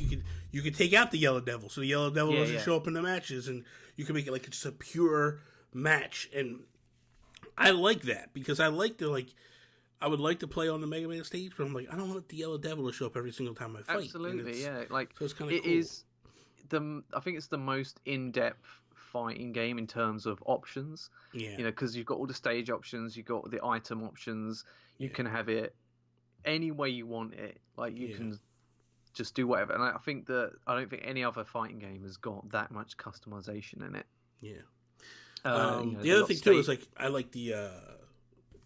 A: you could take out the Yellow Devil, so the Yellow Devil doesn't show up in the matches, and you can make it like just a pure match. And I like that because I would like to play on the Mega Man stage, but I'm like, I don't want the Yellow Devil to show up every single time I fight.
B: Absolutely, yeah. Like,
A: so it's kind of cool.
B: I think it's the most in-depth fighting game in terms of options. Yeah. Because you've got all the stage options, you've got the item options. You can have it any way you want it. Like, you can just do whatever. And I don't think any other fighting game has got that much customization in it. Yeah.
A: The other thing too is like, I like the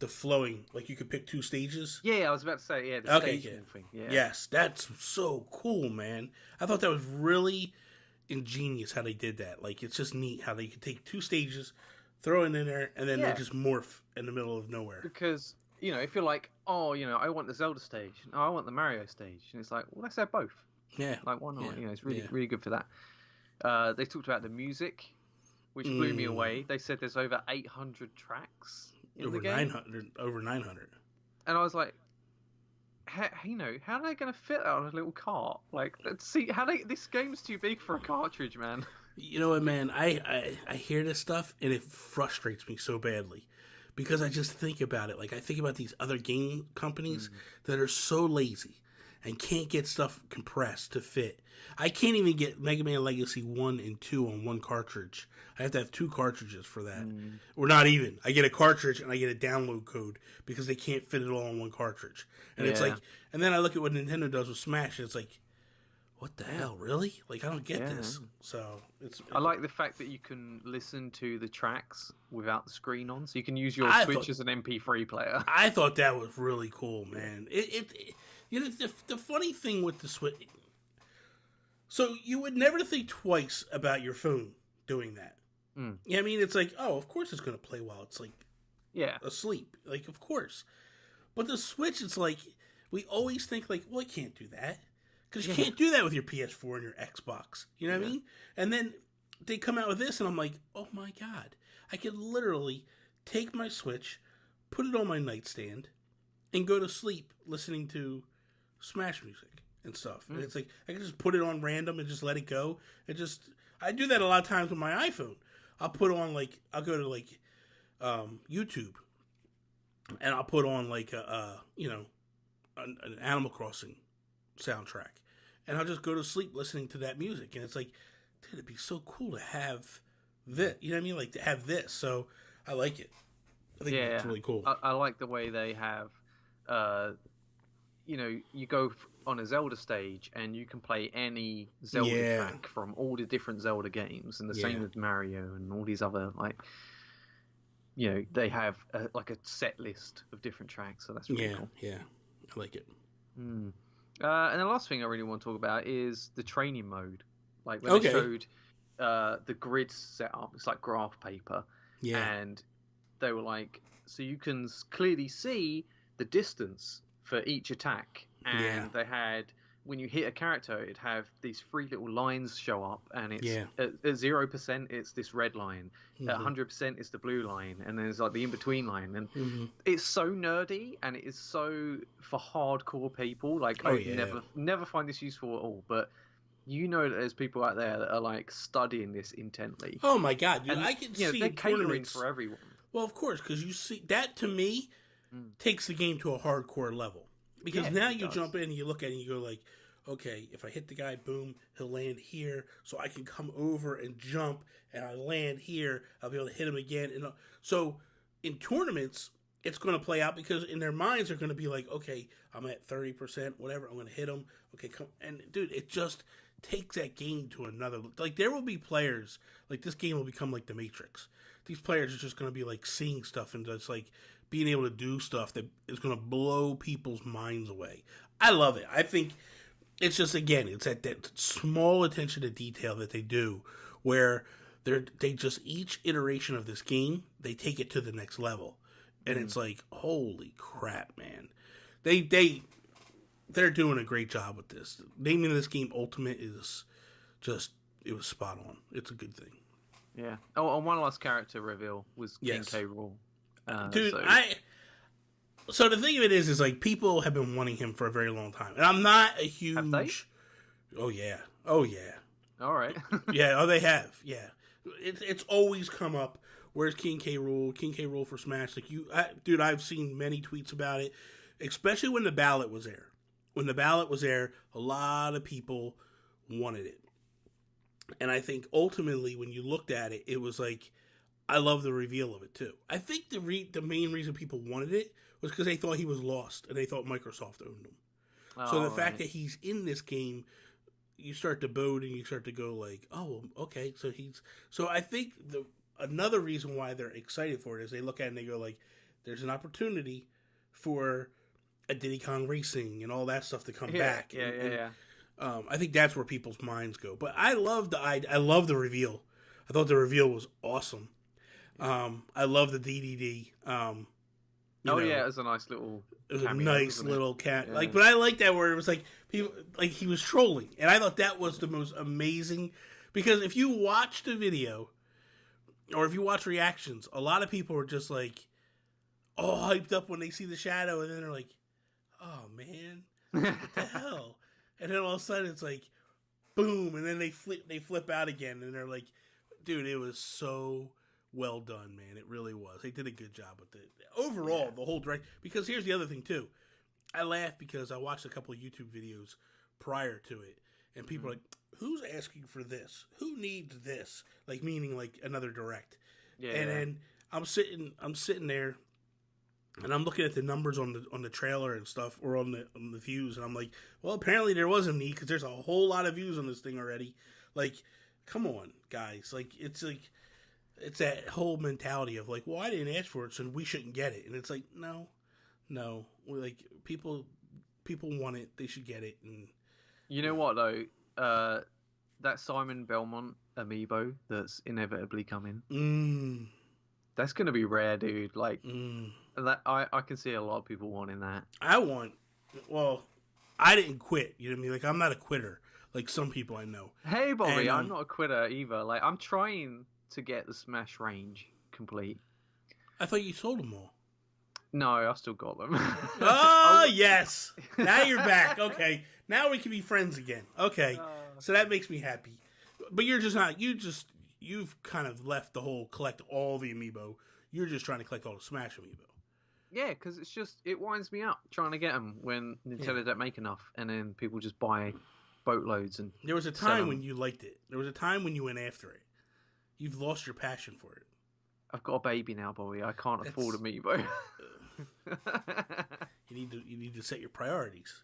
A: flowing, like you could pick two stages.
B: Yeah, I was about to say, the stage thing. Yeah.
A: Yes, that's so cool, man. I thought that was really ingenious how they did that. Like, it's just neat how they could take two stages, throw it in there, and then they just morph in the middle of nowhere.
B: Because, if you're like, I want the Zelda stage, I want the Mario stage, and it's like, well, let's have both.
A: Yeah.
B: Like, why not? It's really good for that. They talked about the music, which blew me away. They said there's over 800 tracks in the game.
A: Over 900.
B: And I was like, how are they going to fit that on a little cart? Like, let's see this game's too big for a cartridge, man.
A: You know what, man? I hear this stuff and it frustrates me so badly because I just think about it. Like, I think about these other game companies that are so lazy and can't get stuff compressed to fit. I can't even get Mega Man Legacy 1 and 2 on one cartridge. I have to have two cartridges for that. Or not even. I get a cartridge and I get a download code because they can't fit it all on one cartridge. And it's like, and then I look at what Nintendo does with Smash and it's like, what the hell, really? Like, I don't get this. So
B: I like the fact that you can listen to the tracks without the screen on, so you can use your Switch as an MP3 player.
A: I thought that was really cool, man. The funny thing with the Switch, so you would never think twice about your phone doing that. Yeah, I mean, it's like, oh, of course it's going to play while it's like asleep. Like, of course. But the Switch, it's like, we always think like, well, I can't do that. Because you can't do that with your PS4 and your Xbox. You know what I mean? And then they come out with this, and I'm like, oh my God. I could literally take my Switch, put it on my nightstand, and go to sleep listening to Smash music and stuff. And it's like, I can just put it on random and just let it go. I do that a lot of times with my iPhone. I'll put on like I'll go to like YouTube, and I'll put on like an Animal Crossing soundtrack, and I'll just go to sleep listening to that music, and it's like, dude, it'd be so cool to have this. You know what I mean? Like to have this. So I like it. I think it's really cool.
B: I like the way they have, you go on a Zelda stage and you can play any Zelda track from all the different Zelda games, and the same with Mario and all these other they have like a set list of different tracks, so that's really cool.
A: Yeah, I like it.
B: And the last thing I really want to talk about is the training mode. Like when they showed the grid set up, it's like graph paper, and they were like, so you can clearly see the distance for each attack, and they had, when you hit a character, it'd have these 3 little lines show up, and it's at 0% it's this red line, at 100% it's the blue line, and then there's like the in-between line, and it's so nerdy, and it is so for hardcore people. Like never find this useful at all, but that there's people out there that are like studying this intently.
A: Oh my god, dude,
B: and,
A: I can see
B: they're catering for everyone.
A: Well, of course, because you see that, to me, takes the game to a hardcore level. Because now you jump in and you look at it and you go like, okay, if I hit the guy, boom, he'll land here, so I can come over and jump, and I land here, I'll be able to hit him again. And so in tournaments, it's going to play out because in their minds they're going to be like, okay, I'm at 30%, whatever, I'm going to hit him. Okay, come, and dude, it just takes that game to another. Like there will be players like this game will become like the Matrix. These players are just going to be like seeing stuff and just like being able to do stuff that is going to blow people's minds away. I love it. I think it's just, again, it's that small attention to detail that they do where they just, each iteration of this game, they take it to the next level. And it's like, holy crap, man. They're doing a great job with this. Naming this game Ultimate is just, it was spot on. It's a good thing.
B: Yeah. Oh, and one last character reveal was King K. Rool.
A: Dude, so the thing of it is like people have been wanting him for a very long time, and I'm not a huge.
B: Have they?
A: Oh yeah.
B: All right.
A: Yeah. Oh, they have. Yeah. It's always come up. Where's King K. Rool? King K. Rool for Smash? Like dude, I've seen many tweets about it, especially when the ballot was there. When the ballot was there, a lot of people wanted it. And I think ultimately, when you looked at it, it was like, I love the reveal of it too. I think the main reason people wanted it was because they thought he was lost and they thought Microsoft owned him. So the fact that he's in this game, you start to boat and you start to go like, oh, okay, so he's. So I think another reason why they're excited for it is they look at it and they go like, there's an opportunity for a Diddy Kong Racing and all that stuff to come back.
B: Yeah.
A: I think that's where people's minds go. But I love the reveal. I thought the reveal was awesome. I love the DDD.
B: It was a nice little.
A: It was cameo, a nice little cat. Yeah. But I like that where it was like people, like he was trolling, and I thought that was the most amazing. Because if you watch the video, or if you watch reactions, a lot of people are just like, all hyped up when they see the shadow, and then they're like, "Oh man, what the hell?" And then all of a sudden it's like, boom, and then they flip out again, and they're like, "Dude, it was so well done, man. It really was. They did a good job with it. Overall, the whole direct." Because here's the other thing too. I laughed because I watched a couple of YouTube videos prior to it, and people are like, "Who's asking for this? Who needs this?" Like meaning like another direct. Yeah. And then I'm sitting there, and I'm looking at the numbers on the trailer and stuff, or on the views, and I'm like, well, apparently there was a need because there's a whole lot of views on this thing already. Like, come on, guys. Like it's that whole mentality of like, well, I didn't ask for it, so we shouldn't get it. And it's like, no, like people want it, they should get it. And
B: you know what though, that Simon Belmont amiibo that's inevitably coming. That's gonna be rare, dude. Like, that I can see a lot of people wanting that. I
A: didn't quit. You know what I mean? Like, I'm not a quitter. Like some people I know.
B: Hey, Bobby, I'm not a quitter either. Like, I'm trying to get the Smash range complete.
A: I thought you sold them all.
B: No, I still got them.
A: Oh, yes. Now you're back. Okay. Now we can be friends again. Okay. So that makes me happy. But you're just not, you you've kind of left the whole collect all the Amiibo. You're just trying to collect all the Smash Amiibo.
B: Yeah, because it winds me up trying to get them when Nintendo don't make enough, and then people just buy boatloads. And
A: there was a time when you liked it. There was a time when you went after it. You've lost your passion for it.
B: I've got a baby now, Bobby. I can't afford Amiibo.
A: You need to set your priorities.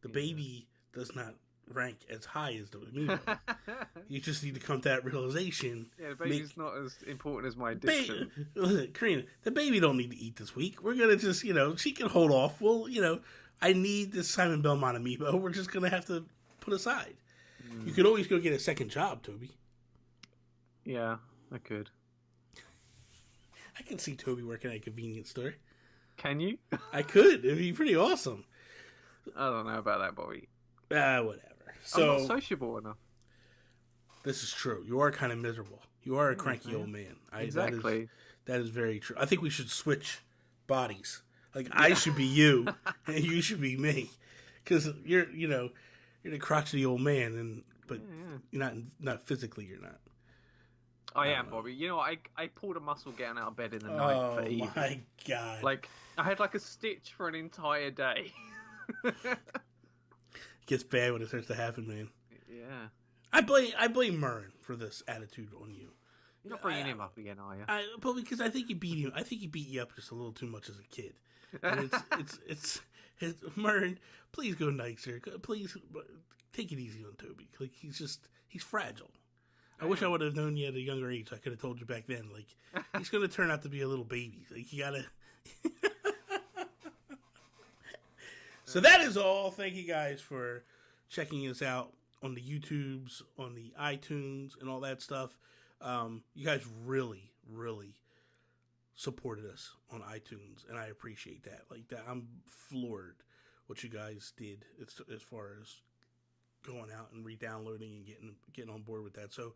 A: The baby does not rank as high as the Amiibo. You just need to come to that realization.
B: Yeah, the baby's not as important as my addiction.
A: Listen, Karina, the baby don't need to eat this week. We're gonna just, she can hold off. Well, I need this Simon Belmont Amiibo. We're just gonna have to put aside. You could always go get a second job, Toby.
B: Yeah, I could.
A: I can see Toby working at a convenience store.
B: Can you?
A: I could. It'd be pretty awesome.
B: I don't know about that, Bobby.
A: Whatever. So,
B: I'm not sociable enough.
A: This is true. You are kind of miserable. You are a cranky old man.
B: Exactly.
A: That is very true. I think we should switch bodies. Like, I should be you, and you should be me. Because you're the crotchety old man, but you're not physically, you're not.
B: I am, Bobby. I pulled a muscle getting out of bed in the night for Evie.
A: Oh, my God.
B: Like, I had like a stitch for an entire day.
A: It gets bad when it starts to happen, man.
B: Yeah.
A: I blame Murren for this attitude on you.
B: You're not bringing him up again, are you?
A: Probably because I think he beat him. I think he beat you up just a little too much as a kid. And it's Murren, please go nicer. Please take it easy on Toby. Like, he's fragile. I wish I would have known you at a younger age. I could have told you back then. Like, he's going to turn out to be a little baby. Like, you gotta. So that is all. Thank you guys for checking us out on the YouTubes, on the iTunes, and all that stuff. You guys really, really supported us on iTunes, and I appreciate that. Like that, I'm floored what you guys did as far as going out and re-downloading and getting on board with that. So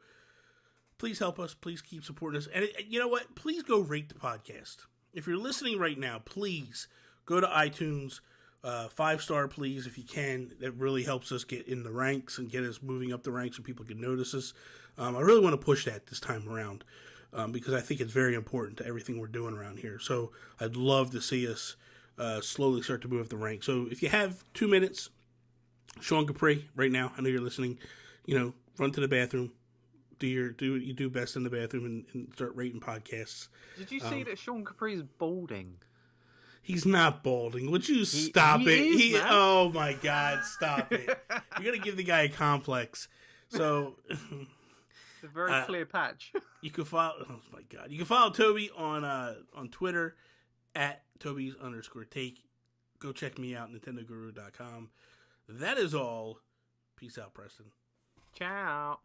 A: please help us. Please keep supporting us. And you know what? Please go rate the podcast. If you're listening right now, please go to iTunes. 5-star, please, if you can. That really helps us get in the ranks and get us moving up the ranks so people can notice us. I really want to push that this time around because I think it's very important to everything we're doing around here. So I'd love to see us slowly start to move up the ranks. So if you have 2 minutes, Sean Capri, right now, I know you're listening, run to the bathroom, do what you do best in the bathroom and start rating podcasts.
B: Did you see that Sean Capri's balding?
A: He's not balding. Would you stop it? Oh my God, stop it. You're going to give the guy a complex. So
B: it's a very clear patch.
A: You can follow, oh my God. You can follow Toby on Twitter at Toby's_take. Go check me out, NintendoGuru.com. That is all. Peace out, Preston.
B: Ciao.